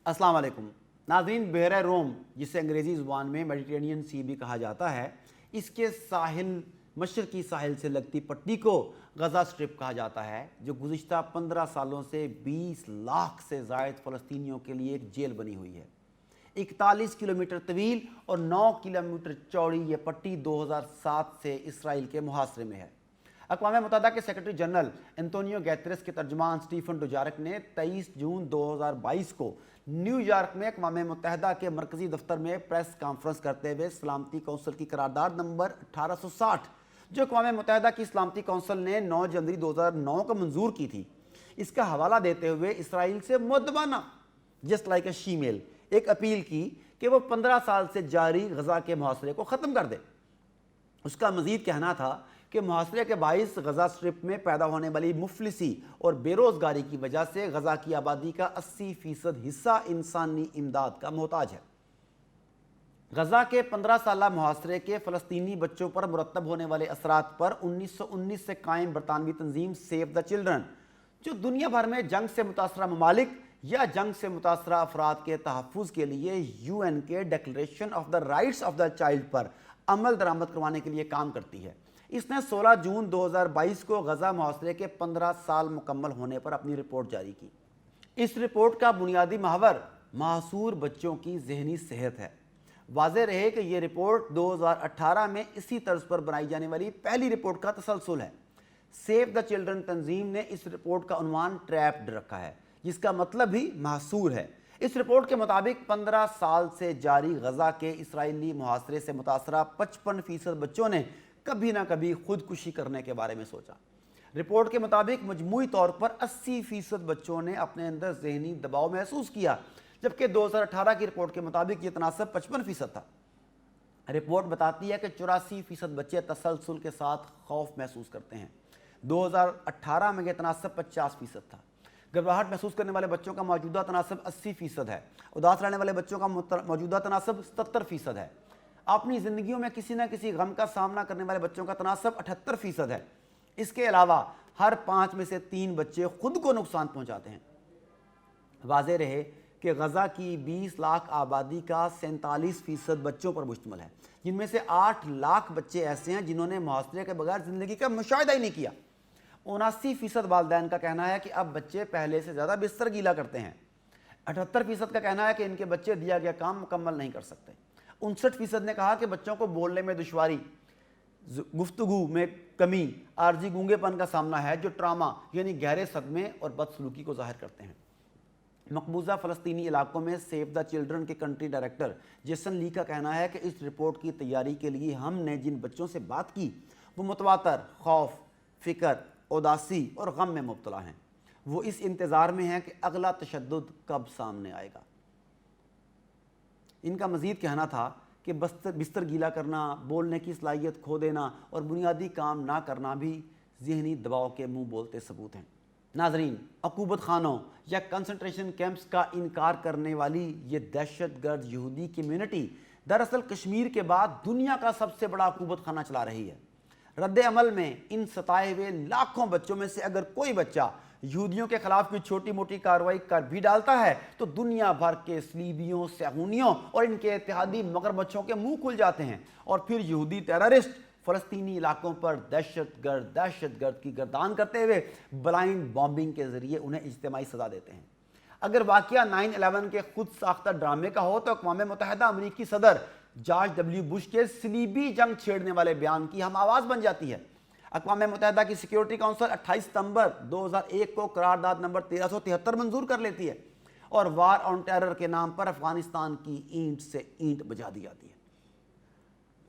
अस्सलाम वालेकुम नाज़रीन। बहर रोम, जिसे अंग्रेज़ी ज़ुबान में मेडिटेरेनियन सी भी कहा जाता है, इसके साहिल मशरक़ी साहिल से लगती पट्टी को गज़ा स्ट्रिप कहा जाता है, जो गुज़िश्ता 15 सालों से 20 लाख से ज़ायद फ़लस्तीनियों के लिए एक जेल बनी हुई है। 41 किलोमीटर तवील और 9 किलोमीटर चौड़ी ये पट्टी 2007 से इसराइल के मुहासरे में है। अक़वाम मुत्तहिदा के सेक्रेटरी जनरल एंटोनियो गैतरेस के तर्जुमान स्टीफन डुजारिक ने 23 जून 2022 को न्यूयॉर्क में अक़वाम मुत्तहिदा के मरकज़ी दफ्तर में प्रेस कॉन्फ्रेंस करते हुए सलामती कौंसिल की करारदाद नंबर 1860, जो अक़वाम मुत्तहिदा की सलामती कौंसिल ने 9 जनवरी 2009 को मंजूर की थी, इसका हवाला देते हुए इसराइल से मुद्दबाना जस्ट लाइक ए शीमेल एक अपील की कि वो 15 साल से जारी गज़ा के मुहासरे को ख़त्म कर दे। उसका मज़ीद कहना था कि मुहासरे के बाइस गज़ा स्ट्रिप में पैदा होने वाली मुफलिसी और बेरोज़गारी की वजह से गज़ा की आबादी का 80% हिस्सा इंसानी इमदाद का मोहताज है। गज़ा के 15 साला मुहासरे के फ़लस्तीनी बच्चों पर मुरतब होने वाले असरात पर 1919 से कायम बरतानवी तंजीम सेव द चिल्ड्रन, जो दुनिया भर में जंग से मुतासरा ममालिक या जंग से मुतासरा अफराद के तहफ़्फ़ुज़ के लिए UN के declaration of the rights of the child पर अमल दरामद करवाने के लिए काम करती है, इसने 16 जून 2022 को गज़ा मुहासरे के 15 साल मुकम्मल होने पर अपनी रिपोर्ट जारी की। इस रिपोर्ट का बुनियादी महवर मासूर बच्चों की ज़हनी सेहत है। वाज़ेह रहे कि यह रिपोर्ट 2018 में इसी तर्ज पर बनाई जाने वाली पहली रिपोर्ट का तसलसल है। सेव द चिल्ड्रन तंजीम ने इस रिपोर्ट का उन्वान ट्रैप्ड रखा है, जिसका मतलब भी मासूर है। इस रिपोर्ट के मुताबिक 15 साल से जारी गज़ा के इसराइली मुहासरे से मुतासरा 55% बच्चों ने कभी ना कभी खुदकुशी करने के बारे में सोचा। रिपोर्ट के मुताबिक मजमूई तौर पर 80% बच्चों ने अपने अंदर ज़हनी दबाव महसूस किया, जबकि 2018 की रिपोर्ट के मुताबिक ये तनासब 55% था। रिपोर्ट बताती है कि 84% बच्चे तसलसल के साथ खौफ महसूस करते हैं। 2018 में यह तनासब 50% था। घबराहट महसूस करने वाले बच्चों का मौजूदा तनासब 80% है। उदास रहने वाले बच्चों का मौजूदा तनासब 77% है। अपनी ज़िंदगियों में किसी न किसी गम का सामना करने वाले बच्चों का तनासब 78% है। इसके अलावा हर 5 में से 3 बच्चे खुद को नुकसान पहुंचाते हैं। वाज़ेह रहे कि गज़ा की 20 लाख आबादी का 47% बच्चों पर मुश्तमिल है, जिनमें से 8 लाख बच्चे ऐसे हैं जिन्होंने मुहासरे के बगैर ज़िंदगी का मुशाहिदा ही नहीं किया। 79% वालिदैन का कहना है कि अब बच्चे पहले से ज़्यादा बिस्तर गीला करते हैं। 78% का कहना है कि इनके बच्चे दिया गया काम मुकम्मल नहीं कर सकते। 59% ने कहा कि बच्चों को बोलने में दुश्वारी, गुफ्तगू में कमी, आर्जी गूंगेपन का सामना है, जो ट्रामा यानी गहरे सदमे और बदसलूकी को ज़ाहिर करते हैं। मकबूजा फ़लस्तीनी इलाकों में सेव द चिल्ड्रन के कंट्री डायरेक्टर जेसन ली का कहना है कि इस रिपोर्ट की तैयारी के लिए हमने जिन बच्चों से बात की वो मुतवातर, खौफ, फ़िक्र, उदासी और गम में मुब्तला हैं। वो इस इंतज़ार में हैं कि अगला तशद्दुद कब सामने आएगा। इनका मज़ीद कहना था कि बिस्तर गीला करना, बोलने की सलाहियत खो देना और बुनियादी काम ना करना भी ज़हनी दबाव के मुँह बोलते सबूत हैं। नाज़रीन, अकूबत खानों या कंसंट्रेशन कैंप्स का इनकार करने वाली ये दहशतगर्द यहूदी कम्यूनिटी दरअसल कश्मीर के बाद दुनिया का सबसे बड़ा अकूबत खाना चला रही है। रद्द अमल में इन सताए हुए लाखों बच्चों में से अगर कोई बच्चा यहूदियों के खिलाफ कोई छोटी मोटी कार्रवाई कर भी डालता है तो दुनिया भर के सलीबियों, सहूनियों और इनके इत्तेहादी मगरमच्छों के मुंह खुल जाते हैं और फिर यहूदी टेररिस्ट फ़लस्तीनी इलाकों पर दहशतगर्द की गर्दान करते हुए ब्लाइंड बॉम्बिंग के ज़रिए उन्हें इज्तिमाई सज़ा देते हैं। अगर वाक़या 9/11 के खुद साख्ता ड्रामे का हो तो अक़वाम मुत्तहिदा अमरीकी सदर जॉर्ज W. बुश के सलीबी जंग छेड़ने वाले बयान की हम आवाज़ बन जाती है। अक़वाम मुत्तहिदा की सिक्योरिटी काउंसिल 28 सितंबर 2001 को करारदाद नंबर 1373 मंजूर कर लेती है और वार ऑन टेरर के नाम पर अफगानिस्तान की ईंट से ईंट बजा दी जाती है।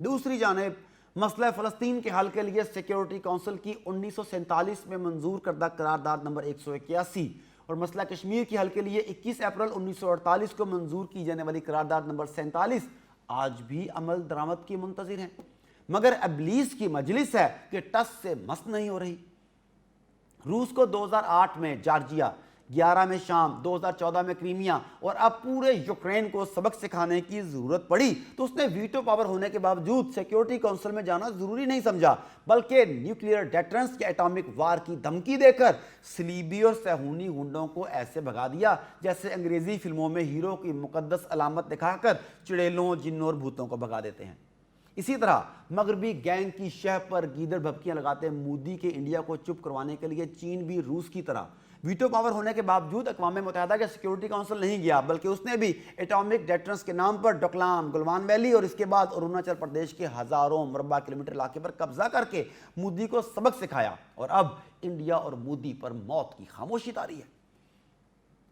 दूसरी जानिब मसला फ़लस्तीन के हल के लिए सिक्योरिटी काउंसिल की 1947 में मंजूर करदा करारदाद नंबर 181 और मसला कश्मीर के हल के लिए 21 अप्रैल 1948 को मंजूर की जाने वाली करारदाद नंबर 47 आज भी अमल दरामद की मुंतज़िर हैं, मगर इब्लीस की मजलिस है कि टस से मस नहीं हो रही। रूस को 2008 में जॉर्जिया 11 میں شام، 2014 میں کریمیا اور اب پورے یوکرین کو سبق سکھانے کی ضرورت پڑی تو اس نے ویٹو پاور ہونے کے باوجود سیکیورٹی کونسل میں جانا ضروری نہیں سمجھا، بلکہ نیوکلیئر ڈیٹرنس یا ایٹامک وار کی دھمکی دے کر صلیبی اور صہیونی گنڈوں کو ایسے بھگا دیا جیسے انگریزی فلموں میں ہیرو کی مقدس علامت دکھا کر چڑیلوں، جنوں اور بھوتوں کو بھگا دیتے ہیں۔ اسی طرح مغربی گینگ کی شہ پر گیدڑ بھبکیاں لگاتے مودی کے انڈیا کو چپ کروانے کے لیے چین بھی روس کی طرح ویٹو پاور ہونے کے باوجود اقوام متحدہ کے سیکیورٹی کونسل نہیں گیا، بلکہ اس نے بھی ایٹامک ڈیٹرنس کے نام پر ڈوکلام، گلوان ویلی اور اس کے بعد اروناچل پردیش کے ہزاروں مربع کلومیٹر علاقے پر قبضہ کر کے مودی کو سبق سکھایا، اور اب انڈیا اور مودی پر موت کی خاموشی طاری ہے۔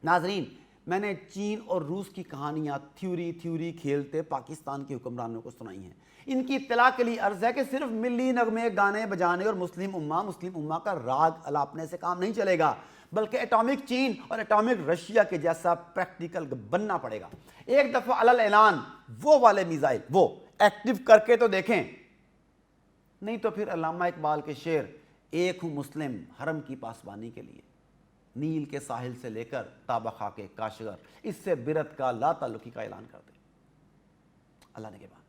ناظرین، میں نے چین اور روس کی کہانیاں تھیوری کھیلتے پاکستان کے حکمرانوں کو سنائی ہیں۔ ان کی اطلاع کے لیے عرض ہے کہ صرف ملی نغمے گانے بجانے اور مسلم امہ کا راگ الاپنے سے کام نہیں چلے گا، بلکہ ایٹامک چین اور ایٹامک رشیا کے جیسا پریکٹیکل بننا پڑے گا۔ ایک دفعہ علل اعلان وہ والے میزائل وہ ایکٹیو کر کے تو دیکھیں، نہیں تو پھر علامہ اقبال کے شعر ایک ہوں مسلم حرم کی پاسبانی کے لیے، نیل کے ساحل سے لے کر تابہ خاک کاشغر، اس سے برت کا لا تعلقی کا اعلان کر دیں۔ اللہ نے کے بعد